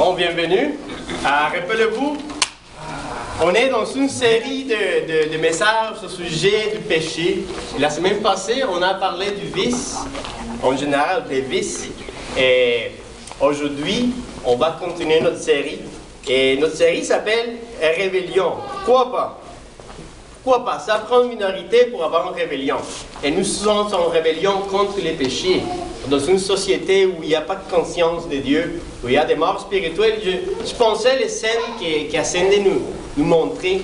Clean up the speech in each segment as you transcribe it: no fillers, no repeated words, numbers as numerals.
Bon, bienvenue. Rappelez-vous, on est dans une série de messages au sujet du péché. La semaine passée, on a parlé du vice, en général des vices. Et aujourd'hui, on va continuer notre série. Et notre série s'appelle Rébellion. Pourquoi pas? Pourquoi pas? Ça prend une minorité pour avoir une rébellion. Et nous sommes en rébellion contre les péchés. Dans une société où il n'y a pas de conscience de Dieu, où il y a des morts spirituelles, je pensais les scènes qu'Ascendé nous montrait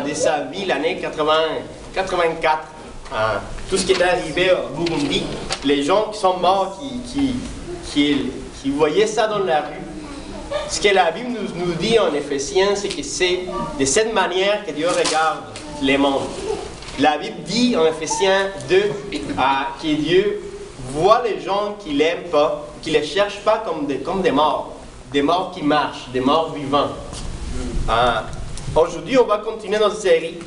de sa vie l'année 84. Tout ce qui est arrivé au Burundi, les gens qui sont morts, qui voyaient ça dans la rue. Ce que la Bible nous dit en Éphésiens, c'est que c'est de cette manière que Dieu regarde les mondes. La Bible dit en Éphésiens 2 que Dieu voit les gens qui ne l'aiment pas, qui ne les cherchent pas comme des morts qui marchent, des morts vivants. Aujourd'hui, on va continuer notre série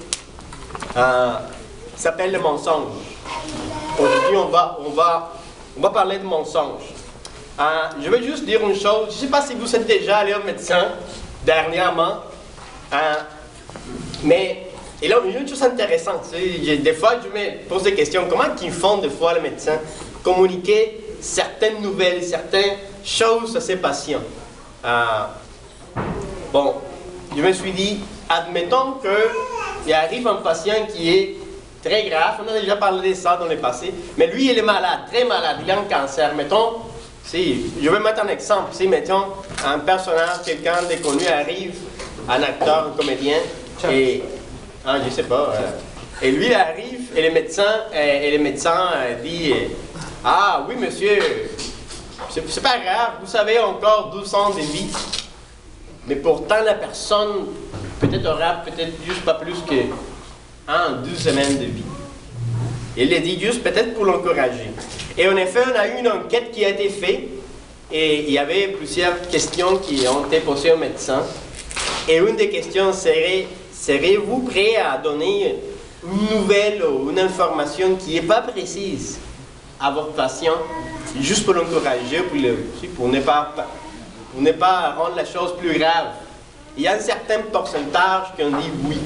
qui s'appelle le mensonge. Aujourd'hui, on va parler de mensonge. Je vais juste dire une chose. Je ne sais pas si vous êtes déjà allé au médecin dernièrement, mais il y a une chose intéressante. Des fois, je me pose des questions. Comment ils font des fois les médecins communiquer certaines nouvelles, certaines choses à ses patients? Bon, je me suis dit, admettons qu'il arrive un patient qui est très grave. On a déjà parlé de ça dans le passé, mais lui, il est malade, très malade. Il a un cancer. Mettons, je vais mettre un exemple. Si, mettons, un personnage, quelqu'un de connu arrive, un acteur, un comédien, et je sais pas. Et lui arrive, et le médecin dit ah oui, monsieur, c'est pas grave, vous avez encore 12 ans de vie. Mais pourtant, la personne peut-être aura juste pas plus que 2 semaines de vie. Il le dit juste peut-être pour l'encourager. Et en effet, on a eu une enquête qui a été faite et il y avait plusieurs questions qui ont été posées au médecin. Et une des questions serait, serez-vous prêt à donner une nouvelle ou une information qui n'est pas précise à votre patient, juste pour l'encourager, pour ne pas rendre la chose plus grave? Il y a un certain pourcentage qui ont dit oui.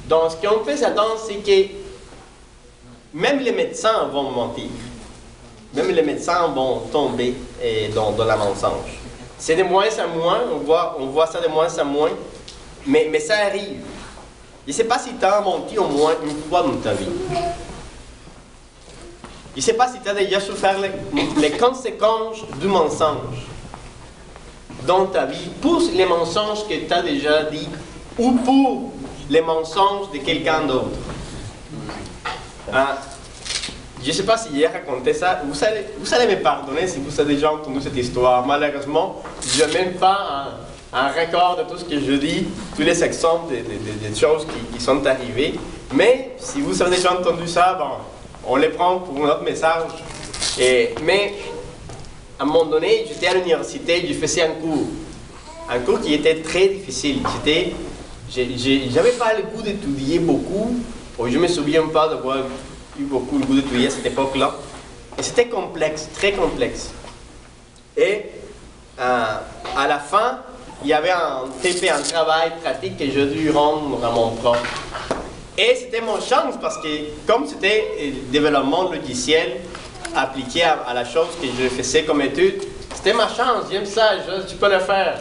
Donc, ce qu'on peut s'attendre, c'est que même les médecins vont mentir. Même les médecins vont tomber dans la mensonge. C'est de moins en moins, on voit ça de moins en moins, mais ça arrive. Je ne sais pas si tu as menti au moins une fois dans ta vie. Je ne sais pas si tu as déjà souffert les conséquences du mensonge dans ta vie, pour les mensonges que tu as déjà dit, ou pour les mensonges de quelqu'un d'autre. Je ne sais pas si j'ai raconté ça. Vous allez me pardonner si vous avez déjà entendu cette histoire. Malheureusement, je n'ai même pas un record de tout ce que je dis, tous les exemples des choses qui sont arrivées. Mais si vous avez déjà entendu ça, bon, on les prend pour notre message. Mais à un moment donné, j'étais à l'université, je faisais un cours qui était très difficile. J'avais pas le goût d'étudier beaucoup. Je ne me souviens pas d'avoir eu beaucoup le goût d'étudier à cette époque-là. Et c'était complexe, très complexe. Et à la fin, il y avait un TP, un travail pratique que j'ai dû rendre à mon prof. Et c'était mon chance parce que comme c'était développement logiciel appliqué à la chose que je faisais comme étude, c'était ma chance, j'aime ça, je peux le faire.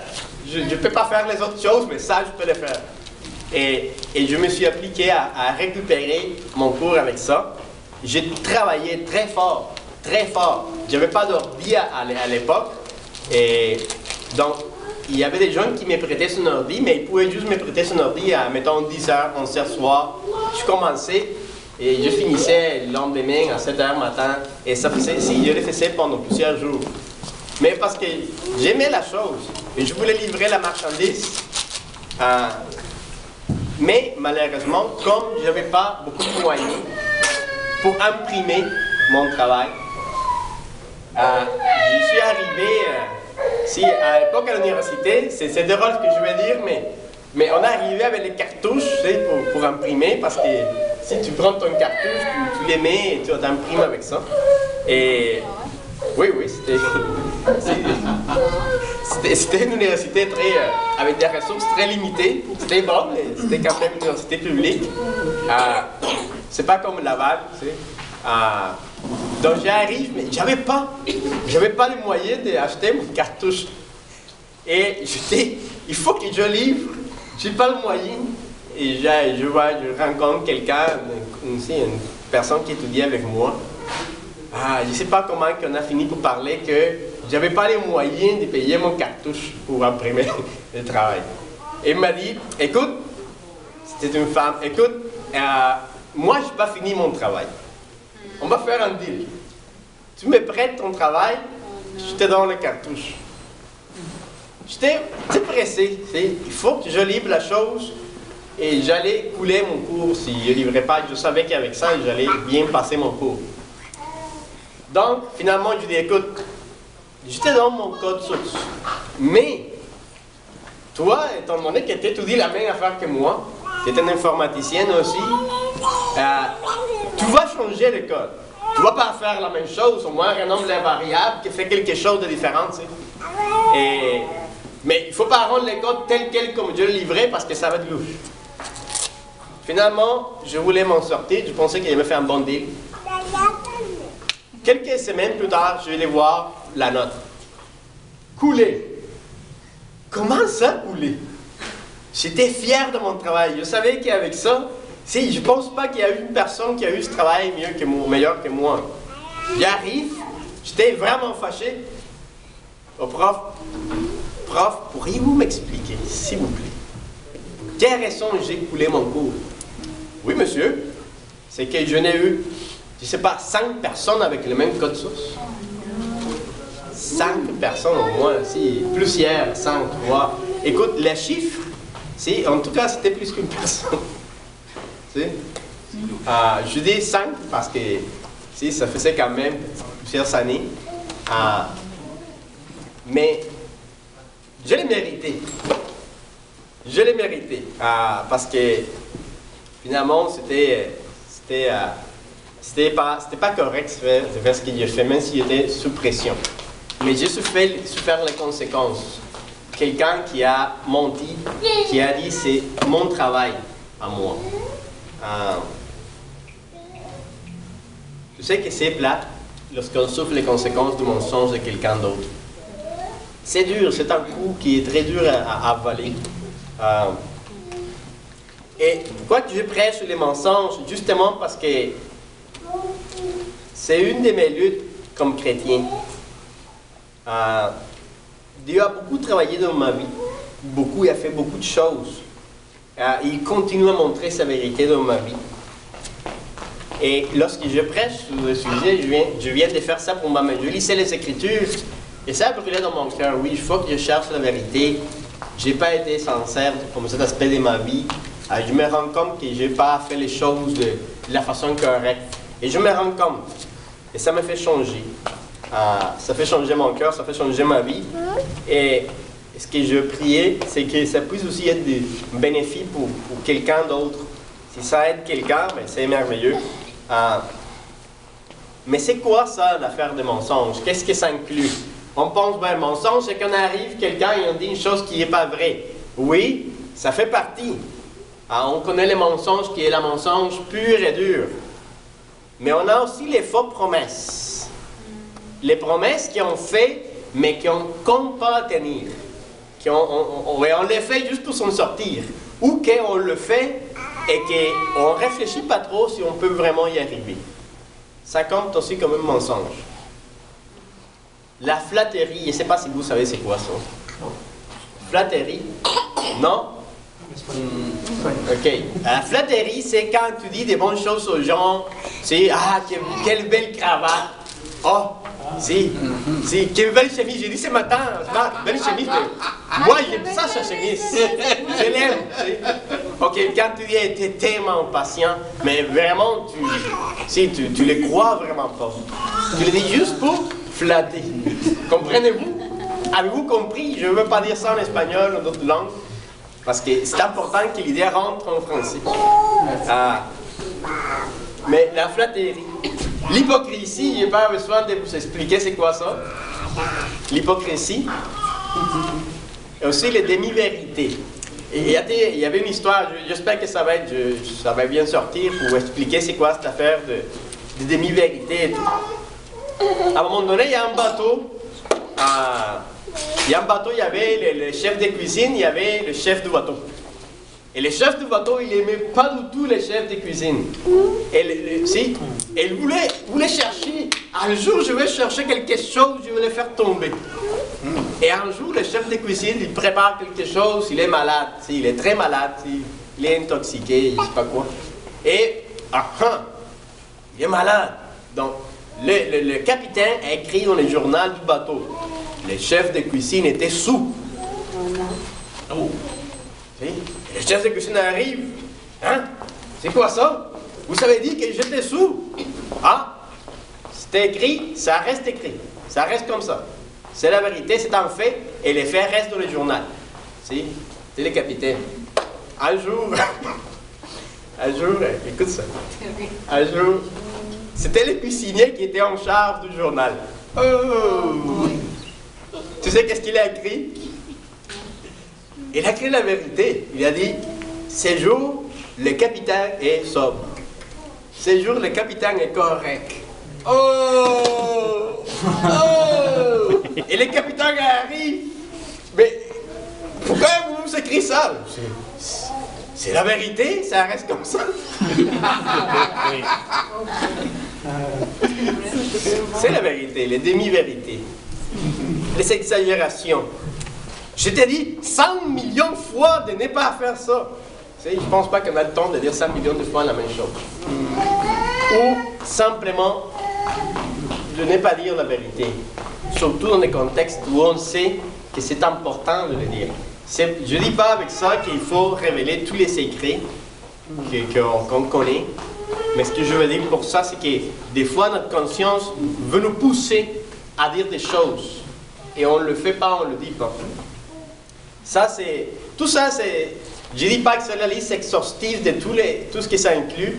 Je ne peux pas faire les autres choses, mais ça, je peux le faire. Et je me suis appliqué à récupérer mon cours avec ça. J'ai travaillé très fort, très fort. Je n'avais pas d'ordi à l'époque. Et donc, il y avait des gens qui me prêtaient son ordi, mais ils pouvaient juste me prêter son ordi à, mettons, 10h, 11h soir. Je commençais et je finissais le lendemain à 7h matin. Et ça faisait, je le faisais pendant plusieurs jours. Mais parce que j'aimais la chose et je voulais livrer la marchandise. Mais malheureusement, comme je n'avais pas beaucoup de moyens pour imprimer mon travail, je suis arrivé, à l'époque à l'université, c'est drôle ce que je vais dire, mais on est arrivé avec les cartouches pour imprimer, parce que si tu prends ton cartouche, tu les mets et tu t'imprimes avec ça. Et oui, C'était une université avec des ressources très limitées. C'était bon, mais c'était quand même une université publique. C'est pas comme Laval, tu sais. Donc j'arrive, mais j'avais pas les moyens d'acheter mon cartouche. Et il faut que je livre, j'ai pas le moyen. Et je rencontre quelqu'un, une personne qui étudie avec moi. Je sais pas comment on a fini pour parler que j'avais pas les moyens de payer mon cartouche pour imprimer le travail. Et il m'a dit, écoute, c'était une femme, écoute, moi je n'ai pas fini mon travail. On va faire un deal. Tu me prêtes ton travail, je te donne le cartouche. J'étais pressé. Il faut que je livre la chose et j'allais couler mon cours. Si je ne livrais pas, je savais qu'avec ça, j'allais bien passer mon cours. Donc, finalement, je dis, écoute, je te donne mon code source. Mais, toi, étant donné que tu étudies la même affaire que moi, tu es une informaticienne aussi, tu vas changer le code. Tu ne vas pas faire la même chose, au moins renomme les variables qui fait quelque chose de différent. Tu sais. Mais il ne faut pas rendre le code tel quel comme je le livrais parce que ça va être louche. Finalement, je voulais m'en sortir, je pensais qu'il allait me faire un bon deal. Quelques semaines plus tard, je vais aller voir la note. Coulé. Comment ça, coulé? J'étais fier de mon travail. Je savais qu'avec ça, je ne pense pas qu'il y a une personne qui a eu ce travail meilleur que moi. J'arrive, j'étais vraiment fâché. Au prof, pourriez-vous m'expliquer, s'il vous plaît, quelle raison j'ai coulé mon cours? Oui, monsieur, c'est que je n'ai eu, je ne sais pas, 5 personnes avec le même code source. 5 personnes au moins, si, plus hier, 5, 3. Écoute, les chiffres, en tout cas, c'était plus qu'une personne. Je dis 5 parce que ça faisait quand même plusieurs années. Mais je l'ai mérité. Je l'ai mérité. Parce que finalement, c'était pas correct de faire ce que j'ai fait, même si j'étais sous pression. Mais j'ai souffert les conséquences. Quelqu'un qui a menti, qui a dit c'est mon travail à moi. Je sais que c'est plate lorsqu'on souffre les conséquences du mensonge de quelqu'un d'autre. C'est dur, c'est un coup qui est très dur à avaler. Et pourquoi je prêche sur les mensonges? Justement parce que c'est une de mes luttes comme chrétien. Dieu a beaucoup travaillé dans ma vie. Il a fait beaucoup de choses. Il continue à montrer sa vérité dans ma vie. Et lorsque je prêche sur le sujet, je viens de faire ça pour moi-même. Je lisais les Écritures et ça a brûlé dans mon cœur. Oui, il faut que je cherche la vérité. Je n'ai pas été sincère comme cet aspect de ma vie. Je me rends compte que je n'ai pas fait les choses de la façon correcte. Et je me rends compte. Et ça me fait changer. Ça fait changer mon cœur, ça fait changer ma vie. Et ce que je priais, c'est que ça puisse aussi être des bénéfices pour quelqu'un d'autre. Si ça aide quelqu'un, ben c'est merveilleux. Mais c'est quoi ça, l'affaire des mensonges? Qu'est-ce que ça inclut? On pense, ben, le mensonge, c'est qu'on arrive, quelqu'un et on dit une chose qui n'est pas vraie. Oui, ça fait partie. On connaît les mensonges qui est le mensonge pur et dur. Mais on a aussi les fausses promesses. Les promesses qu'on fait, mais qu'on ne compte pas tenir. On les fait juste pour s'en sortir. Ou qu'on le fait et qu'on ne réfléchit pas trop si on peut vraiment y arriver. Ça compte aussi comme un mensonge. La flatterie, je ne sais pas si vous savez c'est quoi ça. Flatterie? Non? Ok. La flatterie, c'est quand tu dis des bonnes choses aux gens. C'est quelle belle cravate. Oh, quelle belle chemise. J'ai dit ce matin, belle chemise. Moi, j'aime ça, sa chemise. Je l'aime. Ok, quand tu dis, tu es tellement patient, mais vraiment, tu le crois vraiment pas. Tu le dis juste pour flatter. Comprenez-vous? Avez-vous compris? Je ne veux pas dire ça en espagnol ou en d'autres langues. Parce que c'est important que l'idée rentre en français. Mais la flatterie, l'hypocrisie, je n'ai pas besoin de vous expliquer c'est quoi ça. L'hypocrisie, Et aussi les demi-vérités. Et il y avait une histoire, j'espère que ça va bien sortir pour expliquer c'est quoi cette affaire de demi-vérités et tout. À un moment donné, il y a un bateau. Il y avait le chef de cuisine, il y avait le chef du bateau. Et le chef du bateau, il n'aimait pas du tout les chefs de cuisine. Et il voulait chercher. Un jour, je vais chercher quelque chose, je vais le faire tomber. Et un jour, le chef de cuisine, il prépare quelque chose, il est malade. Il est très malade, il est intoxiqué, je ne sais pas quoi. Et, il est malade. Donc, le capitaine a écrit dans le journal du bateau. Le chef de cuisine était sous. Oh. Et le chef de cuisine arrive. Hein? C'est quoi ça? Vous avez dit que j'étais sous. Ah? C'était écrit, ça reste écrit. Ça reste comme ça. C'est la vérité, c'est un fait, et les faits restent dans le journal. C'est le capitaine. Un jour, écoute ça. Un jour, c'était le cuisinier qui était en charge du journal. Oh! Tu sais qu'est-ce qu'il a écrit? Il a écrit la vérité. Il a dit, ce jour, le capitaine est sobre. Ce jour, le capitaine est correct. Oh! Oh! Et le capitaine arrive. Mais pourquoi vous écrivez ça? C'est la vérité, ça reste comme ça. C'est la vérité, les demi-vérités, les exagérations. Je t'ai dit 100 millions de fois de ne pas faire ça. Je ne pense pas qu'on a le temps de dire 100 millions de fois la même chose. Ou simplement de ne pas dire la vérité. Surtout dans des contextes où on sait que c'est important de le dire. Je ne dis pas avec ça qu'il faut révéler tous les secrets qu'on connaît. Mais ce que je veux dire pour ça, c'est que des fois notre conscience veut nous pousser à dire des choses. Et on ne le fait pas, on ne le dit pas. Tout ça, je ne dis pas que c'est la liste exhaustive de tout ce que ça inclut,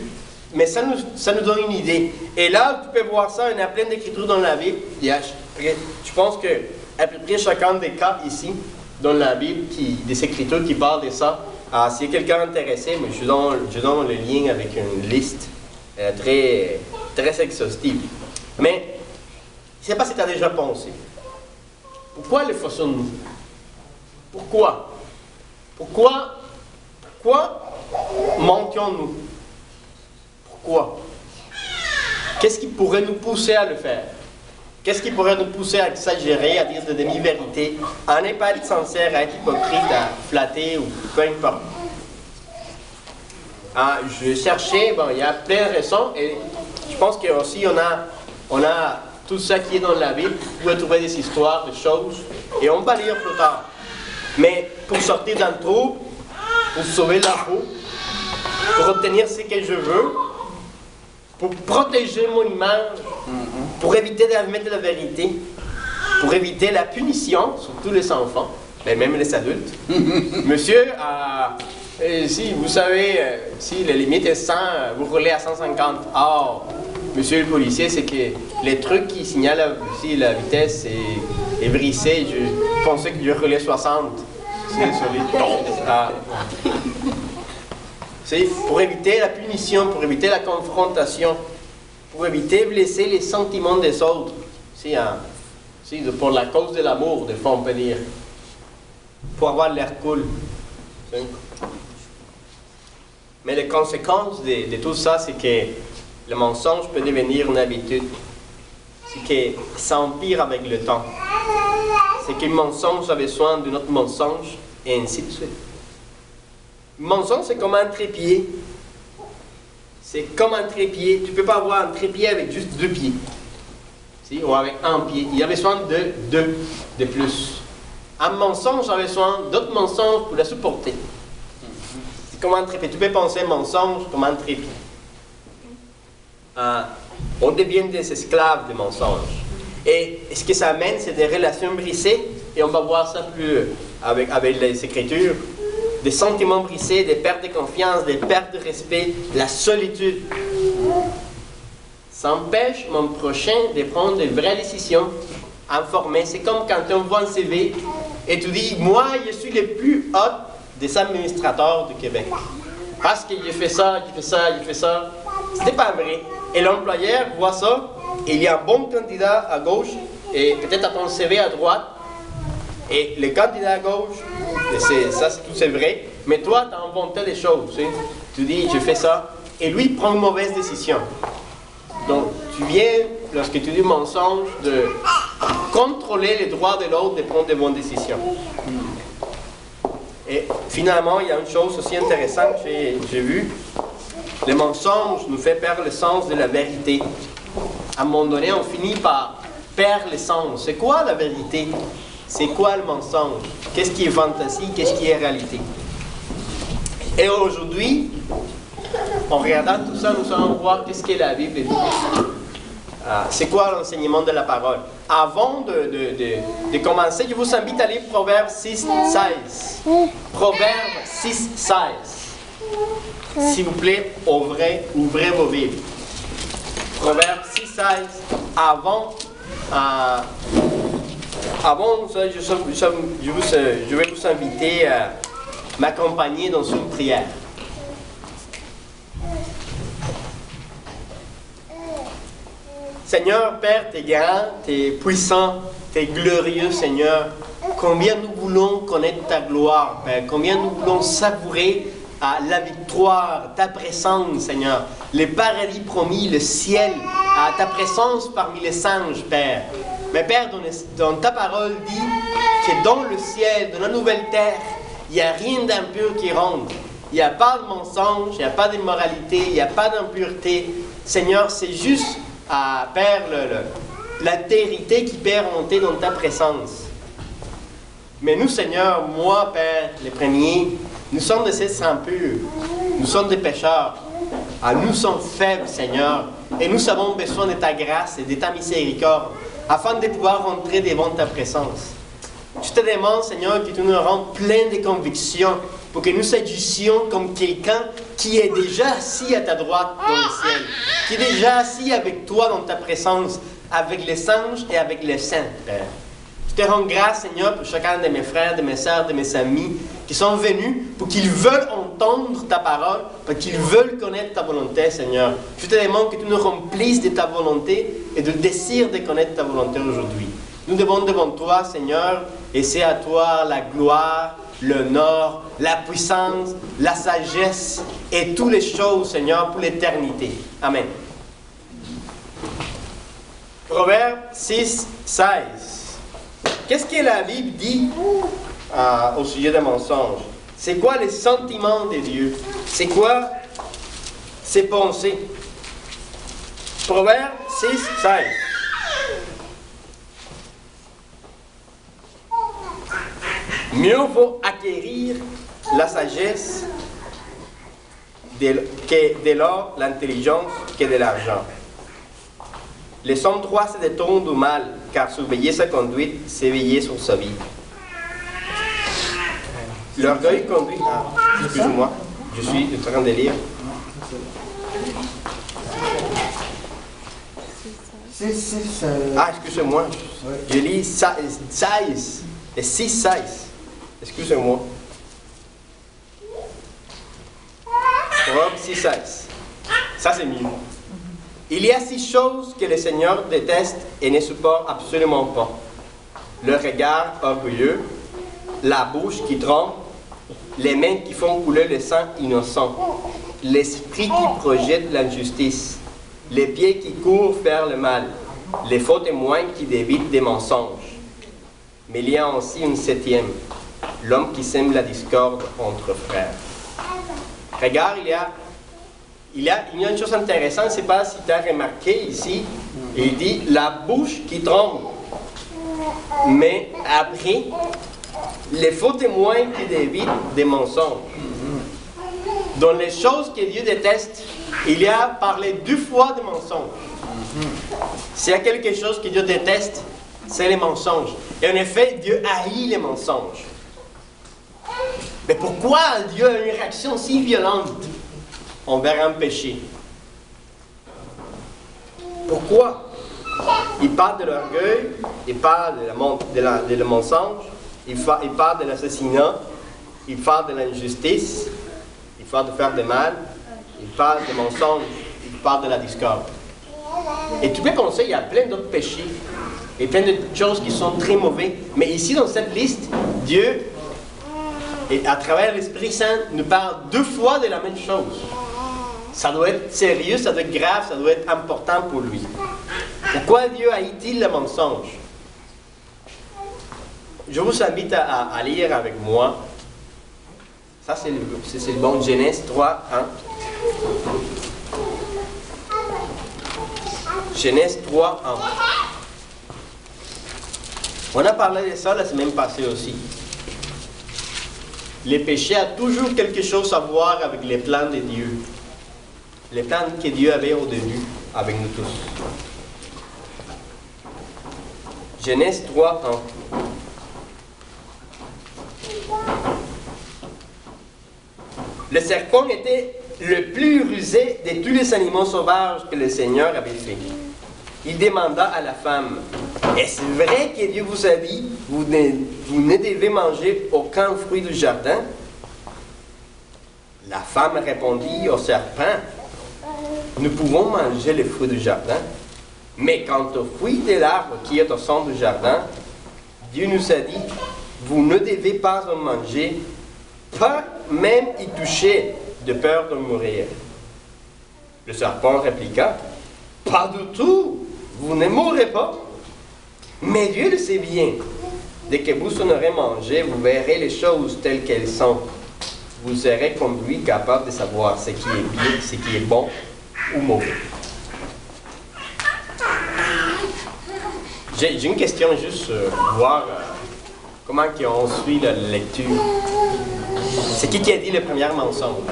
mais ça nous donne une idée. Et là, tu peux voir ça, il y a plein d'écritures dans la Bible. Je pense qu'à peu près chacun des cas ici, dans la Bible, des écritures qui parlent de ça. Si quelqu'un est intéressé, je donne le lien avec une liste très, très exhaustive. Mais, je ne sais pas si tu as déjà pensé. Pourquoi le faisons-nous? Pourquoi mentions-nous? Pourquoi? Qu'est-ce qui pourrait nous pousser à le faire? Qu'est-ce qui pourrait nous pousser à exagérer, à dire de demi-vérités, à ne pas être sincère, à être hypocrite, à flatter ou peu importe? Je cherchais, il y a plein de raisons et je pense qu'aussi on a tout ça qui est dans la Bible. Vous pouvez trouver des histoires, des choses et on va lire plus tard. Mais pour sortir d'un trou, pour sauver la peau, pour obtenir ce que je veux, pour protéger mon image, pour éviter d'admettre la vérité, pour éviter la punition, surtout les enfants, mais même les adultes. Monsieur, si vous savez, si la limite est 100, vous roulez à 150. Oh, monsieur le policier, c'est que les trucs qui signalent si la vitesse est brisée, je pensais que je roulais 60. C'est pour éviter la punition, pour éviter la confrontation, pour éviter de blesser les sentiments des autres. Pour la cause de l'amour, des fois on peut dire. Pour avoir l'air cool. Mais les conséquences de tout ça, c'est que le mensonge peut devenir une habitude. C'est que ça empire avec le temps. C'est qu'un mensonge a besoin d'un autre mensonge, et ainsi de suite. Un mensonge, c'est comme un trépied. C'est comme un trépied. Tu ne peux pas avoir un trépied avec juste 2 pieds. Ou avec un pied. Il y a besoin de 2 de plus. Un mensonge a besoin d'autres mensonges pour la supporter. C'est comme un trépied. Tu peux penser mensonge comme un trépied. On devient des esclaves des mensonges. Et ce que ça amène, c'est des relations brisées. Et on va voir ça plus avec les Écritures. Des sentiments brisés, des pertes de confiance, des pertes de respect, la solitude. Ça empêche mon prochain de prendre de vraies décisions informées. C'est comme quand on voit un CV et tu dis, moi, je suis le plus haut des administrateurs du Québec. Parce que j'ai fait ça, j'ai fait ça, j'ai fait ça. C'était pas vrai. Et l'employeur voit ça, et il y a un bon candidat à gauche, et peut-être à ton CV à droite, et le candidat à gauche, ça tout c'est vrai, mais toi, tu as inventé des choses. Tu dis, je fais ça, et lui prend une mauvaise décision. Donc, tu viens, lorsque tu dis mensonge, de contrôler les droits de l'autre de prendre de bonnes décisions. Et finalement, il y a une chose aussi intéressante que j'ai vue. Le mensonge nous fait perdre le sens de la vérité. À un moment donné, on finit par perdre le sens. C'est quoi la vérité? C'est quoi le mensonge? Qu'est-ce qui est fantaisie? Qu'est-ce qui est réalité? Et aujourd'hui, en regardant tout ça, nous allons voir qu'est-ce que la Bible dit. C'est quoi l'enseignement de la parole? Avant de commencer, je vous invite à lire Proverbe 6, 16. Proverbe 6, 16. S'il vous plaît, ouvrez vos Bibles. Proverbe 6, 16. Avant ça, je vais vous inviter à m'accompagner dans une prière. Seigneur, Père, tu es grand, tu es puissant, tu es glorieux, Seigneur. Combien nous voulons connaître ta gloire, Père. Combien nous voulons savourer la victoire, ta présence, Seigneur. Le paradis promis, le ciel, ta présence parmi les singes, Père. Mais Père, dans ta parole dit que dans le ciel, dans la nouvelle terre, il n'y a rien d'impur qui rentre. Il n'y a pas de mensonge, il n'y a pas d'immoralité, il n'y a pas d'impureté. Seigneur, c'est juste... Père, l'altérité qui peut remonter dans ta présence. Mais nous, Seigneur, moi, Père, les premiers, nous sommes des êtres impurs. Nous sommes des pécheurs. Nous sommes faibles, Seigneur. Et nous avons besoin de ta grâce et de ta miséricorde afin de pouvoir rentrer devant ta présence. Je te demande, Seigneur, que tu nous rendes pleins de convictions pour que nous agissions comme quelqu'un qui est déjà assis à ta droite dans le ciel, qui est déjà assis avec toi dans ta présence, avec les anges et avec les saints, Père. Je te rends grâce, Seigneur, pour chacun de mes frères, de mes sœurs, de mes amis qui sont venus pour qu'ils veulent entendre ta parole, pour qu'ils veulent connaître ta volonté, Seigneur. Je te demande que tu nous remplisses de ta volonté et du désir de connaître ta volonté aujourd'hui. Nous devons devant toi, Seigneur, et c'est à toi la gloire, l'honneur, la puissance, la sagesse et toutes les choses, Seigneur, pour l'éternité. Amen. Proverbe 6, 16. Qu'est-ce que la Bible dit au sujet des mensonges? C'est quoi les sentiments de Dieu? C'est quoi ses pensées? Proverbe 6, 16. Mieux vaut acquérir la sagesse que de l'or, l'intelligence, que de l'argent. Les hommes droits se détournent du mal, car surveiller sa conduite, c'est veiller sur sa vie. L'orgueil conduit... excuse-moi, je suis en train de lire. Excusez-moi, je lis 16 et 6, 16. Excusez-moi. Proverbe 6, 16. Ça, c'est mieux. Il y a 6 choses que le Seigneur déteste et ne supporte absolument pas. Le regard orgueilleux, la bouche qui tremble, les mains qui font couler le sang innocent, l'esprit qui projette l'injustice, les pieds qui courent faire le mal, les faux témoins qui débitent des mensonges. Mais il y a aussi une 7e, l'homme qui sème la discorde entre frères. Regarde, il y a une chose intéressante, je ne sais pas si tu as remarqué ici, il dit la bouche qui tremble. Mais après, les faux témoins qui débitent des mensonges. Dans les choses que Dieu déteste, il y a parlé 2 fois de mensonges. S'il y a quelque chose que Dieu déteste, c'est les mensonges. Et en effet, Dieu haït les mensonges. Mais pourquoi Dieu a une réaction si violente envers un péché? Pourquoi? Il parle de l'orgueil, il parle de le mensonge, il parle de l'assassinat, il parle de l'injustice, il parle de faire du mal, il parle des mensonges, il parle de la discorde. Et tu peux penser, il y a plein d'autres péchés, et plein de choses qui sont très mauvais. Mais ici, dans cette liste, Dieu, et à travers l'Esprit Saint, nous parle 2 fois de la même chose. Ça doit être sérieux, ça doit être grave, ça doit être important pour lui. Pourquoi Dieu haït-il le mensonge? Je vous invite à lire avec moi. Ça, c'est le bon Genèse 3, 1. Genèse 3, 1. On a parlé de ça la semaine passée aussi. Le péché a toujours quelque chose à voir avec les plans de Dieu. Les plans que Dieu avait au début avec nous tous. Genèse 3, 1. Le serpent était le plus rusé de tous les animaux sauvages que le Seigneur avait fait. Il demanda à la femme, « Est-ce vrai que Dieu vous a dit, vous ne devez manger aucun fruit du jardin ?» La femme répondit au serpent, « Nous pouvons manger les fruits du jardin, mais quant au fruit de l'arbre qui est au centre du jardin, Dieu nous a dit, vous ne devez pas en manger, pas même y toucher, de peur de mourir. » Le serpent répliqua, « Pas du tout, vous ne mourrez pas. Mais Dieu le sait bien. Dès que vous en aurez mangé, vous verrez les choses telles qu'elles sont. Vous serez comme lui capable de savoir ce qui est bien, ce qui est bon ou mauvais. » J'ai une question juste pour voir comment on suit la lecture. C'est qui a dit le premier mensonge?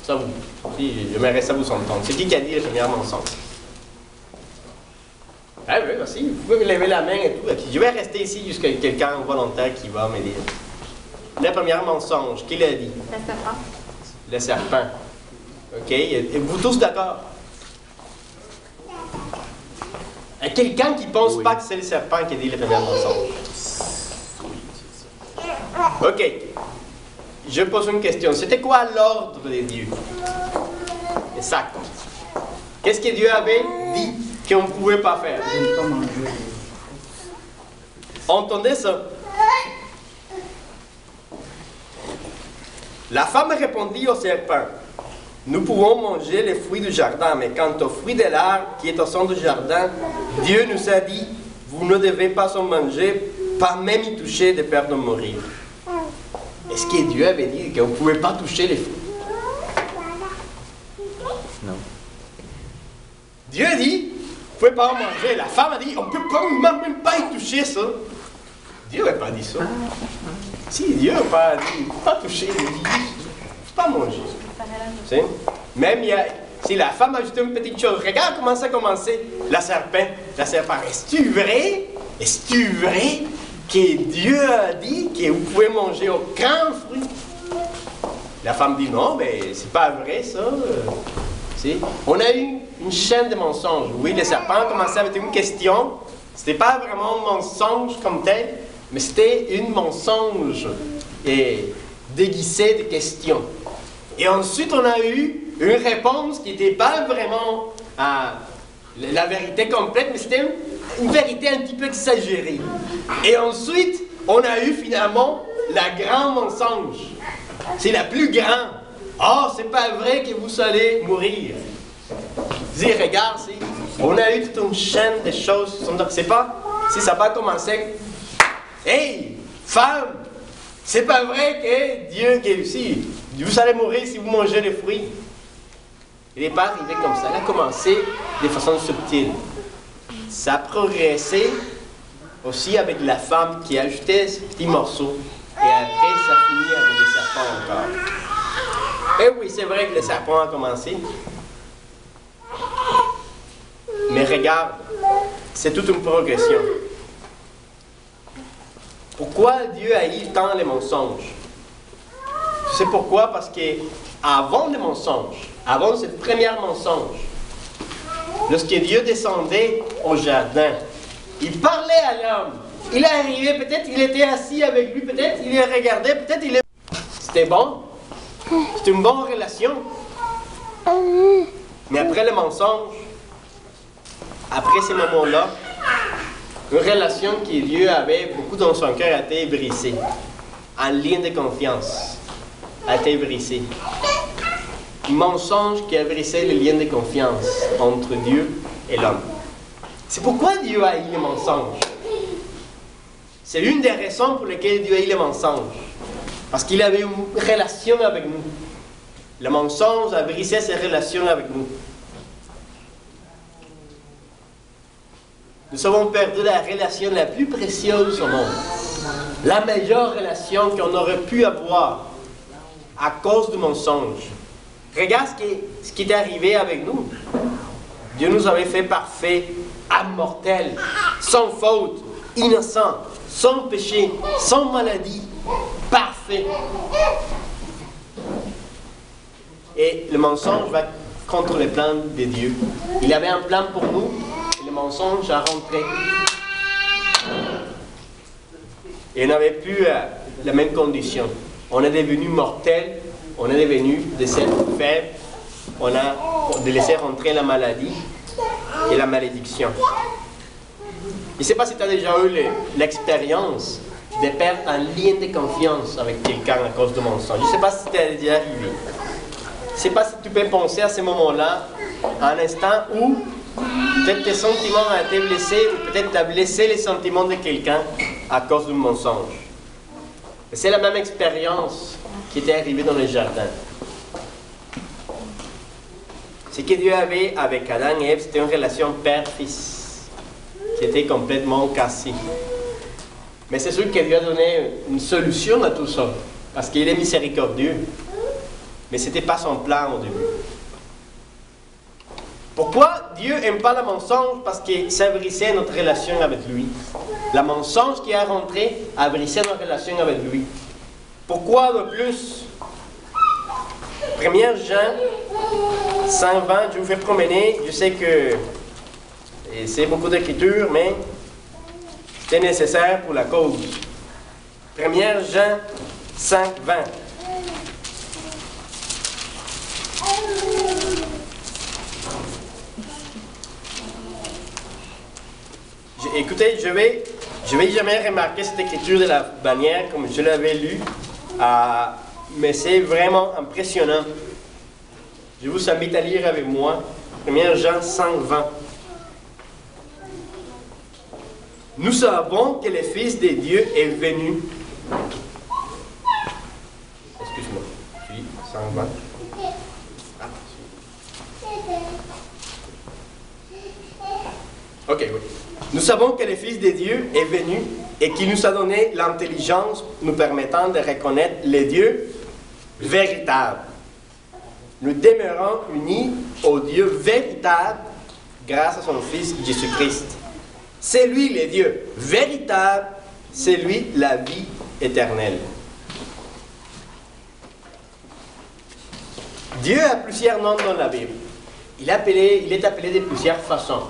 Ça, j'aimerais ça vous entendre. C'est qui a dit le premier mensonge? Ah oui, merci. Vous pouvez me lever la main et tout. Je vais rester ici jusqu'à quelqu'un volontaire qui va me dire. Le premier mensonge, qui l'a dit? Le serpent. Le serpent. OK. Et vous tous d'accord? Quelqu'un qui ne pense pas que c'est le serpent qui a dit le premier mensonge? OK. Je pose une question. C'était quoi l'ordre de Dieu? Exact. Qu'est-ce que Dieu avait dit qu'on ne pouvait pas faire? Je ne peux pas manger. Entendez ça? La femme répondit au serpent, « Nous pouvons manger les fruits du jardin, mais quant aux fruits de l'arbre qui est au centre du jardin, Dieu nous a dit, vous ne devez pas en manger, pas même y toucher de peur de mourir. » Est-ce que Dieu avait dit qu'on ne pouvait pas toucher les fruits? Non. Dieu a dit, vous ne pouvez pas en manger. La femme a dit, on ne peut pas, même pas y toucher ça. Dieu n'a pas dit ça. Si Dieu n'a pas dit, il ne faut pas toucher, il dit, il ne faut pas manger. C'est? Même si la femme a ajouté une petite chose, regarde comment ça a commencé. La serpent, est-ce vrai? Est-ce vrai que Dieu a dit que vous pouvez manger aucun fruit? La femme dit non, mais c'est pas vrai ça. On a eu une chaîne de mensonges. Oui, le serpent a commencé avec une question. C'était pas vraiment un mensonge comme tel, mais c'était un mensonge déguisé de questions. Et ensuite, on a eu une réponse qui n'était pas vraiment la vérité complète, mais c'était une vérité un petit peu exagérée. Et ensuite, on a eu finalement la grande mensonge. C'est la plus grande. Oh, c'est pas vrai que vous allez mourir. Dis, regarde, on a eu toute une chaîne de choses. C'est pas, si ça va commencer. Hey, femme, c'est pas vrai que Dieu qui est ici. Vous allez mourir si vous mangez les fruits. Il n'est pas arrivé comme ça. Il a commencé de façon subtile. Ça a progressé aussi avec la femme qui a ajouté ce petit morceau. Et après, ça finit avec le serpent encore. Et oui, c'est vrai que le serpent a commencé. Mais regarde, c'est toute une progression. Pourquoi Dieu haït tant les mensonges? C'est pourquoi? Parce que avant le mensonge, avant ce premier mensonge, lorsque Dieu descendait au jardin, il parlait à l'homme. il est arrivé, peut-être il était assis avec lui, peut-être il est regardé, peut-être il est... C'était bon. C'était une bonne relation. Mais après le mensonge, après ces moments-là, une relation que Dieu avait beaucoup dans son cœur a été brisée. Un lien de confiance a été brisé. Un mensonge qui a brisé le lien de confiance entre Dieu et l'homme. C'est pourquoi Dieu a eu les mensonges. C'est l'une des raisons pour lesquelles Dieu a eu les mensonges. Parce qu'il avait une relation avec nous. Le mensonge a brisé ses relations avec nous. Nous avons perdu la relation la plus précieuse au monde. La meilleure relation qu'on aurait pu avoir à cause du mensonge. Regarde ce qui est arrivé avec nous. Dieu nous avait fait parfaits, immortels, sans faute, innocents, sans péché, sans maladie, parfaits. Et le mensonge va contre le plan de Dieu. Il avait un plan pour nous, et le mensonge a rentré. Et on n'avait plus la même condition. On est devenu mortel, on est devenu des êtres faibles, on a laissé rentrer la maladie et la malédiction. Je ne sais pas si tu as déjà eu l'expérience de perdre un lien de confiance avec quelqu'un à cause de mensonge. Je ne sais pas si c'est déjà arrivé. Je ne sais pas si tu peux penser à ce moment-là, à un instant où peut-être tes sentiments ont été blessés, ou peut-être tu as blessé les sentiments de quelqu'un à cause d'un mensonge. C'est la même expérience qui était arrivée dans le jardin. Ce que Dieu avait avec Adam et Ève, c'était une relation père-fils qui était complètement cassée. Mais c'est sûr que Dieu a donné une solution à tout ça, parce qu'il est miséricordieux. Mais ce n'était pas son plan au début. Pourquoi Dieu n'aime pas le mensonge? Parce que ça brisait notre relation avec lui. Le mensonge qui est rentré a brisé notre relation avec lui. Pourquoi de plus? 1 Jean 5:20, je vous fais promener. Je sais que c'est beaucoup d'écriture, mais c'est nécessaire pour la cause. 1 Jean 5:20. Écoutez, je vais jamais remarquer cette écriture de la manière comme je l'avais lue, mais c'est vraiment impressionnant. Je vous invite à lire avec moi 1 Jean 5:20. Nous savons que le Fils de Dieu est venu. Excuse-moi, je lis 5:20. Ok, oui. Nous savons que le Fils de Dieu est venu et qu'il nous a donné l'intelligence nous permettant de reconnaître le Dieu véritable. Nous demeurons unis au Dieu véritable grâce à son Fils Jésus-Christ. C'est lui le Dieu véritable, c'est lui la vie éternelle. Dieu a plusieurs noms dans la Bible. Il est appelé de plusieurs façons.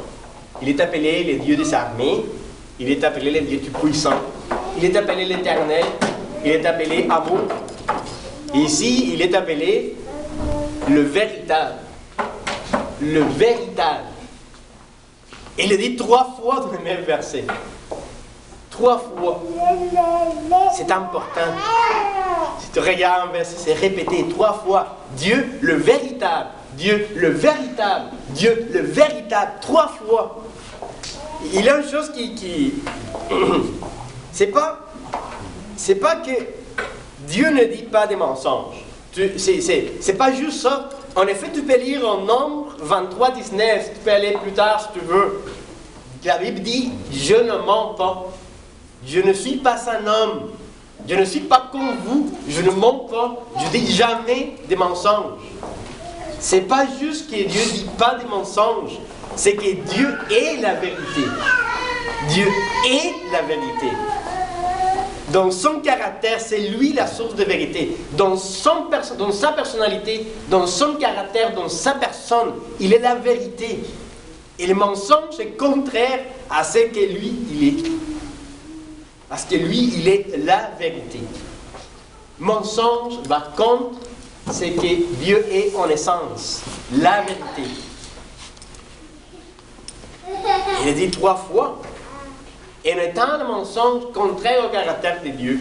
Il est appelé le Dieu des armées, il est appelé le Dieu tout-puissant, il est appelé l'Éternel, il est appelé Amour. Et ici, il est appelé le véritable. Le véritable. Il le dit 3 fois dans le même verset. 3 fois. C'est important. Si tu regardes un verset, c'est répété 3 fois. Dieu le véritable. Dieu le véritable. Dieu le véritable. 3 fois. Il y a une chose qui c'est pas que Dieu ne dit pas des mensonges. C'est pas juste ça. En effet, tu peux lire en Nombre 23:19. Tu peux aller plus tard si tu veux. La Bible dit, je ne mens pas. Je ne suis pas un homme. Je ne suis pas comme vous. Je ne mens pas. Je dis jamais des mensonges. C'est pas juste que Dieu ne dit pas des mensonges. C'est que Dieu est la vérité. Dieu est la vérité. Dans son caractère, c'est lui la source de vérité. Dans sa personnalité, dans son caractère, dans sa personne, il est la vérité. Et le mensonge est contraire à ce que lui, il est. Parce que lui, il est la vérité. Mensonge va contre ce que Dieu est en essence, la vérité. Il a dit 3 fois. Et en étant le mensonge contraire au caractère de Dieu,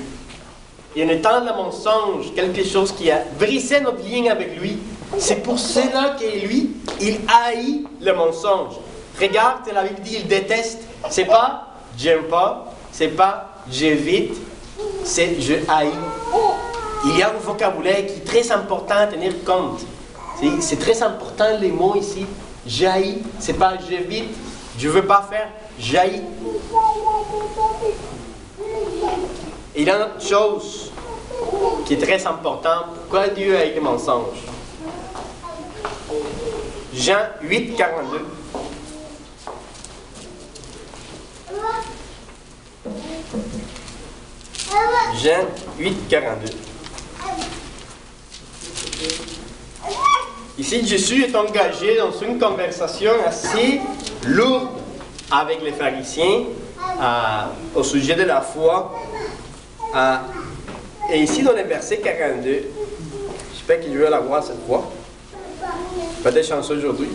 et en étant le mensonge quelque chose qui a brisé notre lien avec lui, c'est pour cela que lui, il haït le mensonge. Regarde, la Bible dit, il déteste. C'est pas j'aime pas, c'est pas j'évite, c'est je haïs. Il y a un vocabulaire qui est très important à tenir compte. C'est très important les mots ici. J'haïs, c'est pas j'évite, je veux pas faire, j'haïs. Et il y a une autre chose qui est très importante. Pourquoi Dieu haït les mensonges? Jean 8, 42. Jean 8, 42. Ici, Jésus est engagé dans une conversation assez lourde avec les pharisiens au sujet de la foi. Et ici, dans le verset 42, j'espère que je vais la voir cette fois. Peut-être chanceux aujourd'hui.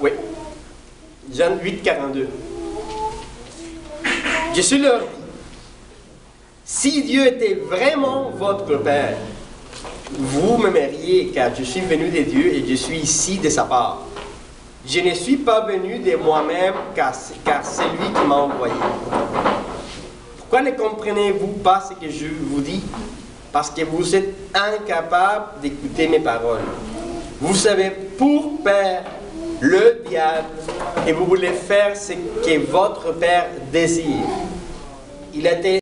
Oui. Jean 8, 42. Jésus leur dit, si Dieu était vraiment votre Père, vous m'aimeriez car je suis venu de Dieu et je suis ici de sa part. Je ne suis pas venu de moi-même car c'est lui qui m'a envoyé. Pourquoi ne comprenez-vous pas ce que je vous dis? Parce que vous êtes incapables d'écouter mes paroles. Vous savez pour père le diable et vous voulez faire ce que votre père désire. Il était